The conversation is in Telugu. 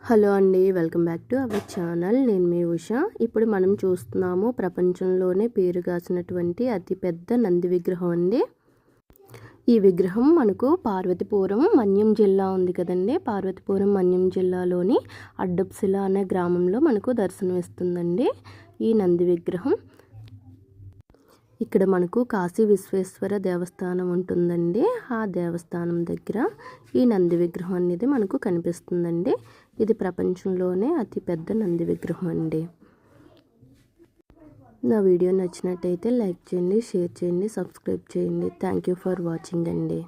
హలో అండి, welcome back to our channel. నేను మీ ఉష. ఇప్పుడు మనం చూస్తున్నాము ప్రపంచంలోనే పేరుగాసినటువంటి అతిపెద్ద నంది విగ్రహం అండి. ఈ విగ్రహం మనకు పార్వతీపురం మన్యం జిల్లా ఉంది కదండి. పార్వతీపురం మన్యం జిల్లాలోని అడ్డప్సిల అనే గ్రామంలో మనకు దర్శనమిస్తుందండి ఈ నంది విగ్రహం. ఇక్కడ మనకు కాశీ విశ్వేశ్వర దేవస్థానం ఉంటుందండి. ఆ దేవస్థానం దగ్గర ఈ నంది విగ్రహం అనేది మనకు కనిపిస్తుందండి. ఇది ప్రపంచంలోనే అతిపెద్ద నంది విగ్రహం అండి. నా వీడియో నచ్చినట్టయితే లైక్ చేయండి, షేర్ చేయండి, సబ్స్క్రైబ్ చేయండి. థ్యాంక్ యూ ఫర్ వాచింగ్ అండి.